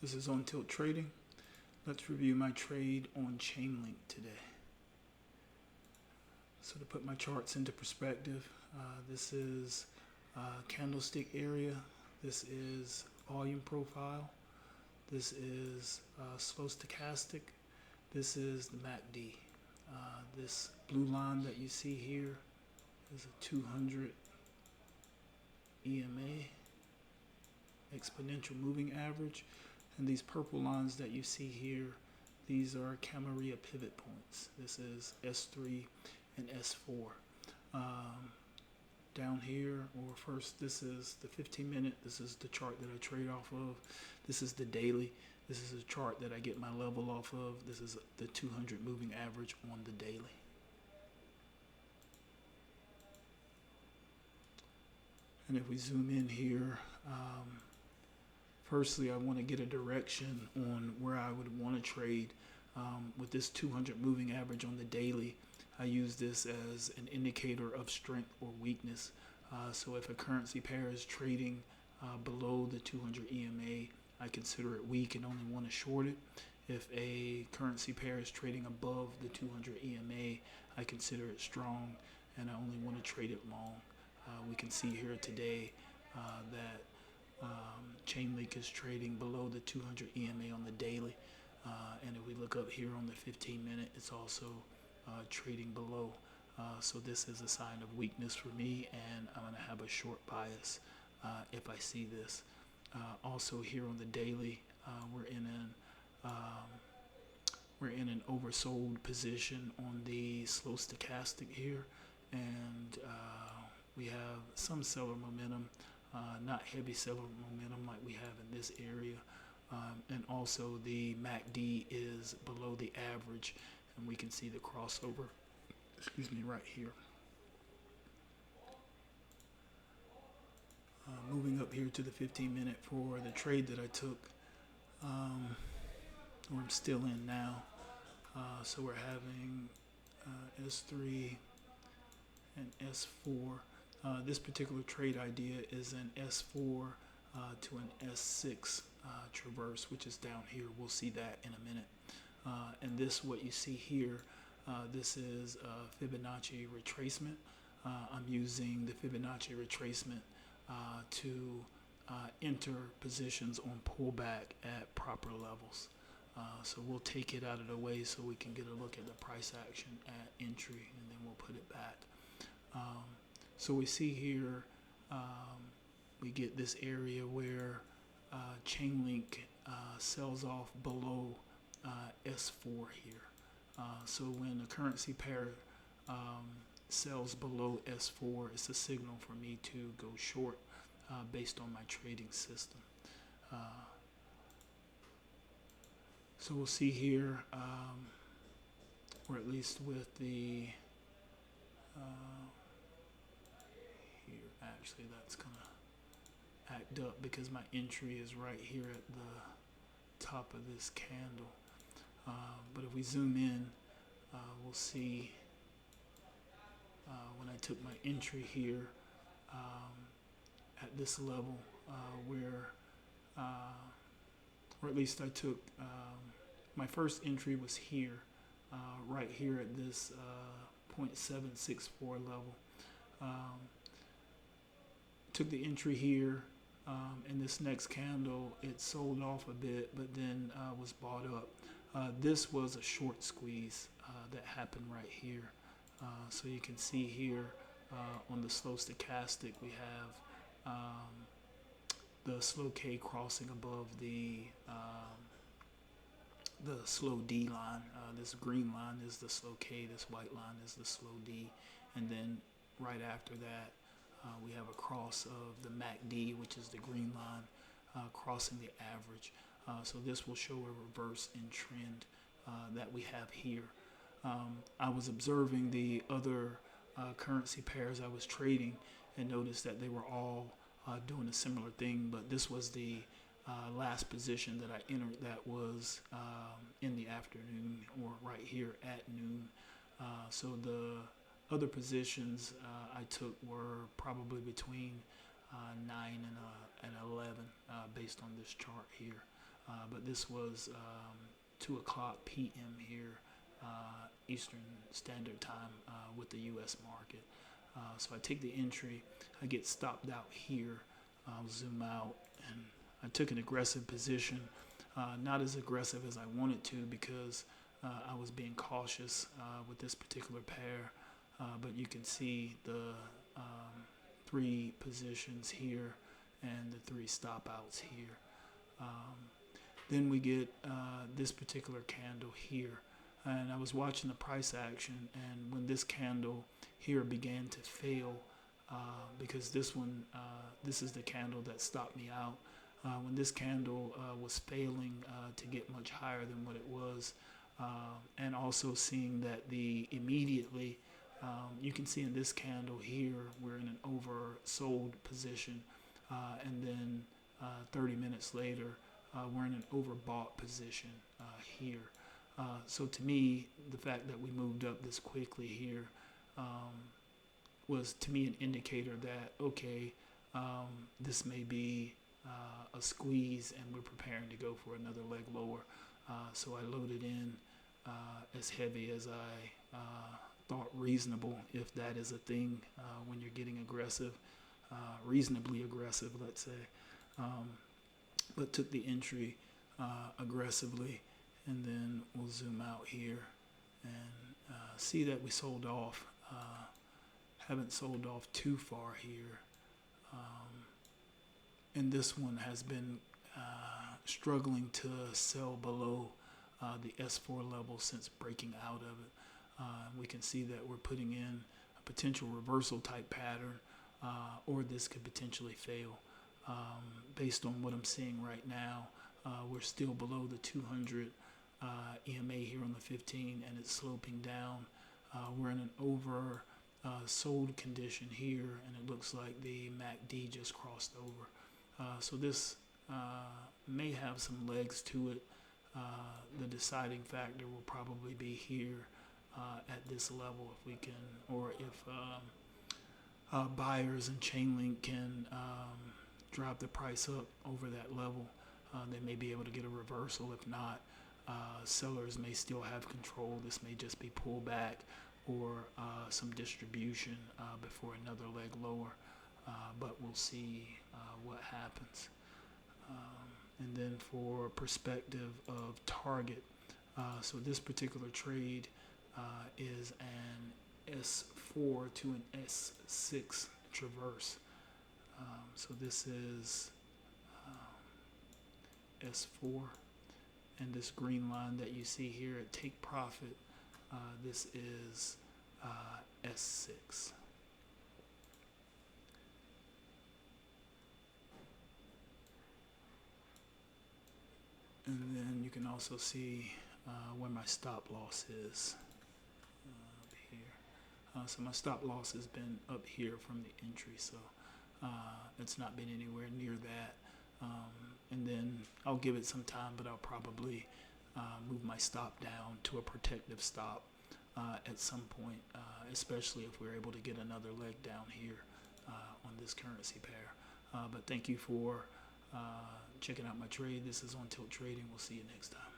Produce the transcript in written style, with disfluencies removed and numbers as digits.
This is On Tilt Trading. Let's review my trade on CHAINLINK today. So to put my charts into perspective, this is candlestick area. This is volume profile. This is slow stochastic. This is the MACD. This blue line that you see here is a 200 EMA, exponential moving average. And these purple lines that you see here, these are Camarilla pivot points. This is S3 and S4. Down here, or first, this is the 15-minute. This is the chart that I trade off of. This is the daily. This is a chart that I get my level off of. This is the 200 moving average on the daily. And if we zoom in here, firstly, I want to get a direction on where I would want to trade with this 200 moving average on the daily. I use this as an indicator of strength or weakness. So if a currency pair is trading below the 200 EMA, I consider it weak and only want to short it. If a currency pair is trading above the 200 EMA, I consider it strong and I only want to trade it long. We can see here today that CHAINLINK is trading below the 200 EMA on the daily. And if we look up here on the 15-minute, it's also trading below. So this is a sign of weakness for me, and I'm going to have a short bias if I see this. Also here on the daily, we're in an oversold position on the slow stochastic here, and we have some seller momentum, not heavy seller momentum like we have in this area. And also the MACD is below the average, and we can see the crossover, right here. Moving up here to the 15-minute for the trade that I took, or I'm still in now. So we're having S3 and S4. This particular trade idea is an S4 to an S6 traverse, which is down here. We'll see that in a minute. And this, what you see here, this is a Fibonacci retracement. I'm using the Fibonacci retracement to enter positions on pullback at proper levels. So we'll take it out of the way so we can get a look at the price action at entry, and then we'll put it back. So we see here, we get this area where CHAINLINK sells off below S4 here. So when a currency pair sells below S4, it's a signal for me to go short based on my trading system. So we'll see here, or at least with the here, actually that's gonna act up because my entry is right here at the top of this candle. But if we zoom in, we'll see when I took my entry here at this level where, or at least I took, my first entry was here, right here at this 0.764 level. Took the entry here. In this next candle, it sold off a bit, but then was bought up. This was a short squeeze that happened right here. So you can see here on the slow stochastic, we have the slow K crossing above the slow D line. This green line is the slow K, this white line is the slow D, and then right after that, we have a cross of the MACD, which is the green line, crossing the average. So this will show a reverse in trend that we have here. I was observing the other currency pairs I was trading and noticed that they were all doing a similar thing, but this was the last position that I entered that was in the afternoon, or right here at noon. So the other positions I took were probably between 9 and 11 based on this chart here. but this was 2 o'clock p.m. here, Eastern Standard Time, with the U.S. market. So I take the entry, I get stopped out here. I'll zoom out, and I took an aggressive position, not as aggressive as I wanted to because I was being cautious with this particular pair, but you can see the 3 positions here and the 3 stop outs here. Then we get this particular candle here, and I was watching the price action, and when this candle here began to fail, because this is the candle that stopped me out. When this candle was failing to get much higher than what it was, and also seeing that immediately, you can see in this candle here, we're in an oversold position, and then 30 minutes later, we're in an overbought position here. So to me, the fact that we moved up this quickly here was to me an indicator that, okay, this may be a squeeze and we're preparing to go for another leg lower. So I loaded in as heavy as I thought reasonable, if that is a thing when you're getting aggressive, reasonably aggressive, let's say. But took the entry aggressively, and then we'll zoom out here and see that we sold off. Haven't sold off too far here, and this one has been struggling to sell below the S4 level since breaking out of it. We can see that we're putting in a potential reversal type pattern, or this could potentially fail. Based on what I'm seeing right now, we're still below the 200 EMA here on the 15, and it's sloping down. We're in an over sold condition here, and it looks like the MACD just crossed over. So this may have some legs to it. The deciding factor will probably be here at this level, if we can, or if buyers and CHAINLINK can drop the price up over that level, they may be able to get a reversal. If not, sellers may still have control. This may just be pullback or some distribution before another leg lower, but we'll see what happens. And then for perspective of target, so this particular trade is an S4 to an S6 traverse. So this is S4, and this green line that you see here at take profit, this is S6. And then you can also see where my stop loss is up here. So my stop loss has been up here from the entry, so it's not been anywhere near that. And then I'll give it some time, but I'll probably move my stop down to a protective stop at some point, especially if we're able to get another leg down here on this currency pair. But thank you for checking out my trade. This is On Tilt Trading. We'll see you next time.